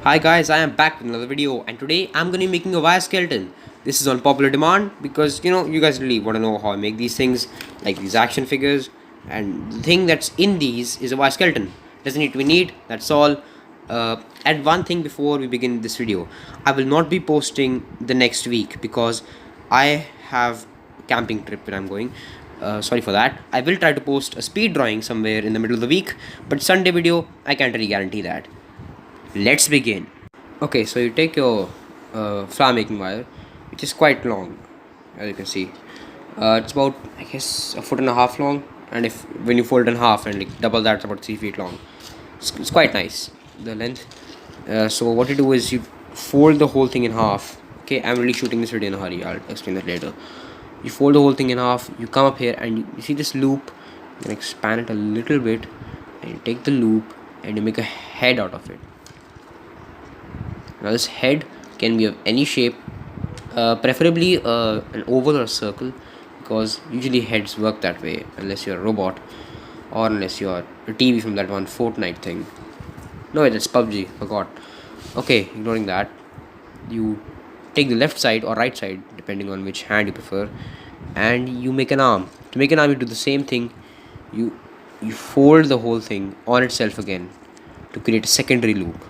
Hi guys, I am back with another video and today I'm going to be making a wire skeleton. This is on popular demand because you guys really want to know how I make these things like these action figures, and the thing that's in these is a wire skeleton. Doesn't need to be neat, that's all. Add one thing before we begin this video. I will not be posting the next week because I have a camping trip where I'm going. Sorry for that. I will try to post a speed drawing somewhere in the middle of the week, but Sunday video I can't really guarantee that. Let's begin. Okay, so you take your flower making wire, which is quite long, as you can see. It's about, I guess, a foot and a half long, and if when you fold it in half and like double that, it's about 3 feet long. It's quite nice, the length. So what you do is you fold the whole thing in half. Okay, I'm really shooting this video in a hurry. I'll explain that later. You fold the whole thing in half. You come up here and you see this loop. You can expand it a little bit, and you take the loop and you make a head out of it. Now this head can be of any shape, preferably an oval or a circle, because usually heads work that way unless you're a robot or unless you're a TV from that one Fortnite thing. No, wait, it's PUBG, forgot. Okay, ignoring that, you take the left side or right side depending on which hand you prefer, and you make an arm. To make an arm, you do the same thing. You fold the whole thing on itself again to create a secondary loop.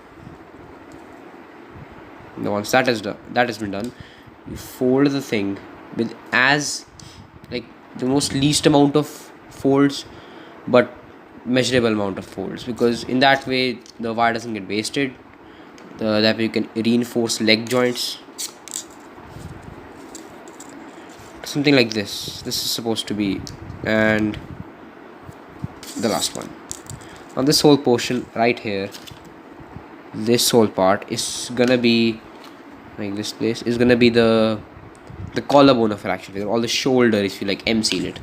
Now once that has been done, you fold the thing with as like the most least amount of folds but measurable amount of folds, because in that way the wire doesn't get wasted. That way you can reinforce leg joints, something like this is supposed to be. And the last one, now this whole portion right here, this whole part is gonna be like this place is gonna be the collarbone of an action figure, or the shoulder if you like M seal it.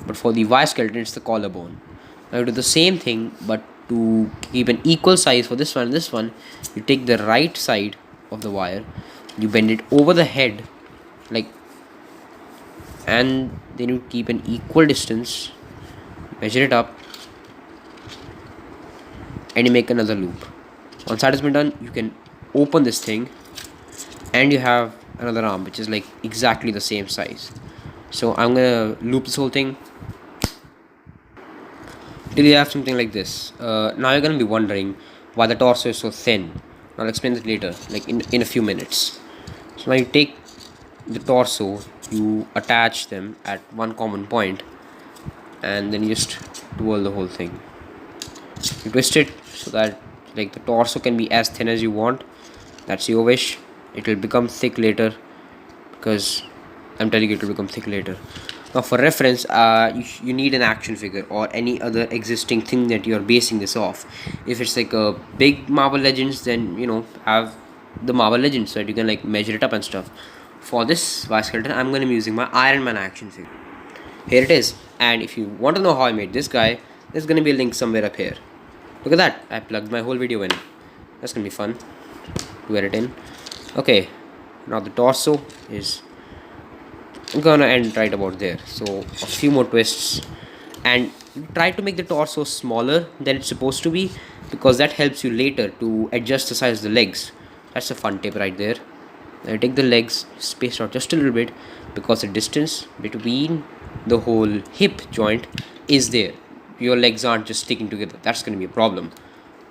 But for the wire skeleton, it's the collarbone. Now you do the same thing, but to keep an equal size for this one and this one, you take the right side of the wire, you bend it over the head, like, and then you keep an equal distance, measure it up, and you make another loop. Once that has been done, you can open this thing and you have another arm which is like exactly the same size. So I'm gonna loop this whole thing till you have something like this. Now you're gonna be wondering why the torso is so thin. I'll explain that later, like in a few minutes. So now you take the torso, you attach them at one common point, and then you just twirl the whole thing. You twist it so that like the torso can be as thin as you want. That's your wish. It will become thick later, because I'm telling you it will become thick later. Now for reference, you need an action figure or any other existing thing that you're basing this off. If it's like a big Marvel Legends, then have the Marvel Legends so that you can like measure it up and stuff. For this wire skeleton, I'm going to be using my Iron Man action figure. Here it is. And if you want to know how I made this guy, there's going to be a link somewhere up here. Look at that, I plugged my whole video in. That's going to be fun to edit in. Okay, now the torso is gonna end right about there. So a few more twists, and try to make the torso smaller than it's supposed to be, because that helps you later to adjust the size of the legs. That's a fun tip right there. Now take the legs, space out just a little bit, because the distance between the whole hip joint is there. Your legs aren't just sticking together. That's going to be a problem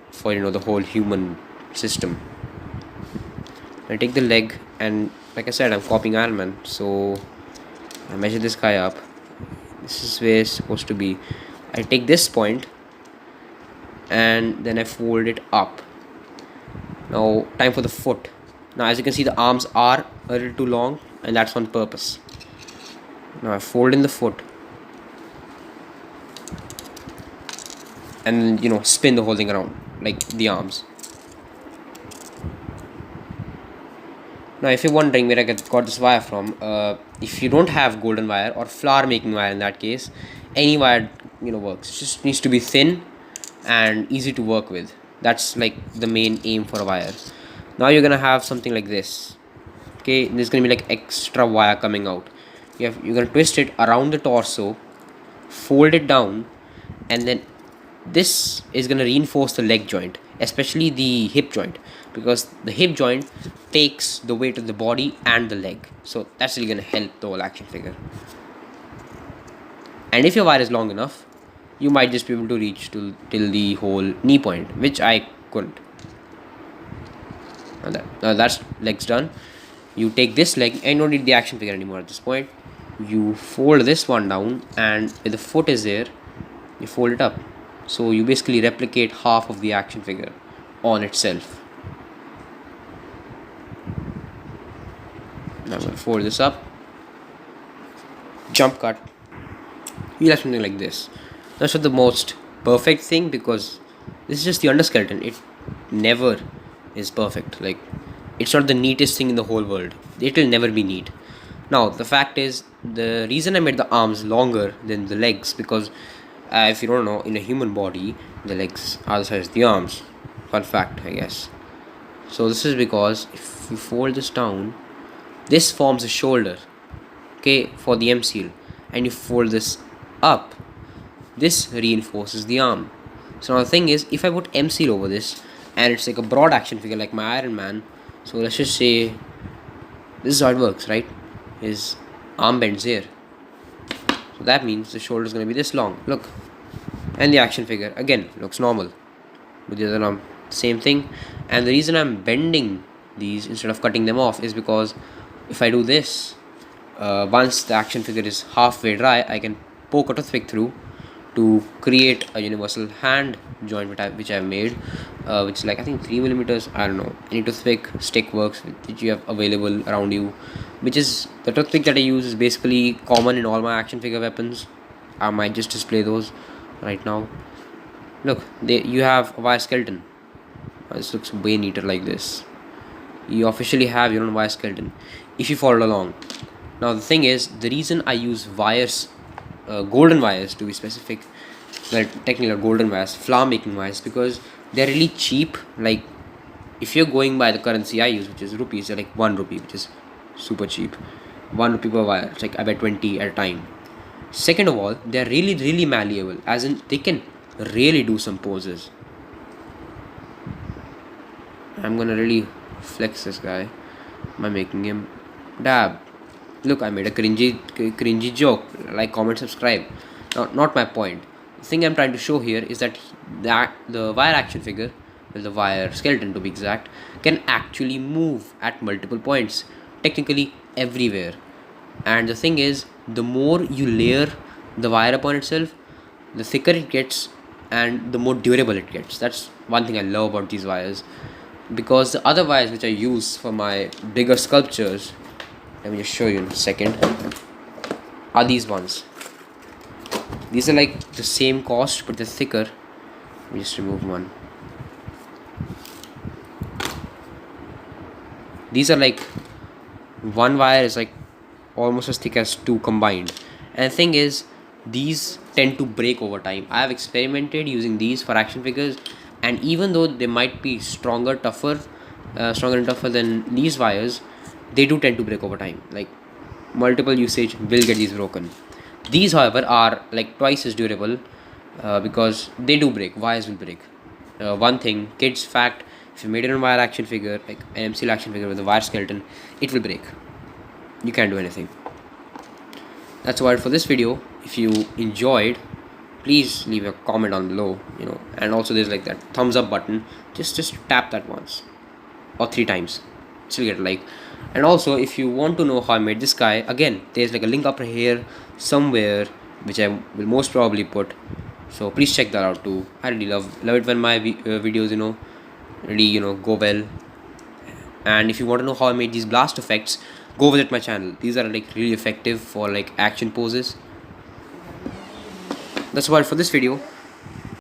for the whole human system. I take the leg, and like I said, I'm copying Iron Man, so I measure this guy up. This is where it's supposed to be. I take this point and then I fold it up. Now time for the foot. Now as you can see, the arms are a little too long, and that's on purpose. Now I fold in the foot and spin the whole thing around like the arms. Now if you're wondering where I got this wire from, if you don't have golden wire or flower making wire, in that case any wire works. It just needs to be thin and easy to work with. That's like the main aim for a wire. Now you're gonna have something like this. Okay, there's gonna be like extra wire coming out. You're gonna twist it around the torso, fold it down, and then this is gonna reinforce the leg joint. especially the hip joint, because the hip joint takes the weight of the body and the leg. So that's really gonna help the whole action figure. And if your wire is long enough, you might just be able to reach till the whole knee point, which I couldn't. And that's legs done. You take this leg and you don't need the action figure anymore at this point. You fold this one down, and where the foot is there, you fold it up. So you basically replicate half of the action figure on itself. Now I'm going to fold this up, jump cut. You'll have something like this. That's not the most perfect thing, because this is just the underskeleton. It never is perfect. Like, it's not the neatest thing in the whole world. It will never be neat. Now the fact is, the reason I made the arms longer than the legs, because if you don't know, in a human body the legs are the size of the arms. Fun fact, I guess. So this is because if you fold this down, this forms a shoulder, okay, for the M seal, and you fold this up, this reinforces the arm. So now the thing is, if I put M seal over this, and it's like a broad action figure like my Iron Man, so let's just say this is how it works, right? His arm bends here, so that means the shoulder is going to be this long, look. And the action figure again looks normal with the other arm, same thing. And the reason I'm bending these instead of cutting them off is because if I do this, once the action figure is halfway dry, I can poke a toothpick through to create a universal hand joint which I've made, which is like, I think 3mm. I don't know, any toothpick stick works which you have available around you, which is the toothpick that I use is basically common in all my action figure weapons. I might just display those right now. Look, you have a wire skeleton. This looks way neater like this. You officially have your own wire skeleton if you follow along. Now the thing is, the reason I use wires, golden wires to be specific, well, technically golden wires, flower making wires, because they're really cheap. Like, if you're going by the currency I use, which is rupees, they're like 1 rupee, which is super cheap. 1 rupee per wire. It's like I bet 20 at a time. Second of all, they're really malleable, as in they can really do some poses. I'm gonna really flex this guy by making him dab. Look, I made a cringy joke. Like, comment, subscribe. Not my point. The thing I'm trying to show here is that the wire action figure, well, the wire skeleton to be exact, can actually move at multiple points, technically everywhere. And the thing is, the more you layer the wire upon itself, the thicker it gets and the more durable it gets. That's one thing I love about these wires, because the other wires which I use for my bigger sculptures, let me just show you in a second, are these ones. These are like the same cost but they're thicker. Let me just remove one. These are like, one wire is like almost as thick as 2 combined. And the thing is, these tend to break over time. I have experimented using these for action figures, and even though they might be stronger and tougher than these wires, they do tend to break over time. Like, multiple usage will get these broken. These, however, are like twice as durable, because they do break. Wires will break. One thing, kids fact, if you made it on wire action figure, like an MCL action figure with a wire skeleton, it will break. You can't do anything. That's about it for this video. If you enjoyed, please leave a comment down below, and also there's like that thumbs up button. Just tap that once or 3 times, still get a like. And also, if you want to know how I made this guy, again, there's like a link up here somewhere which I will most probably put, so please check that out too. I really love it when my videos really go well. And if you want to know how I made these blast effects, go visit my channel. These are like really effective for like action poses. That's all for this video.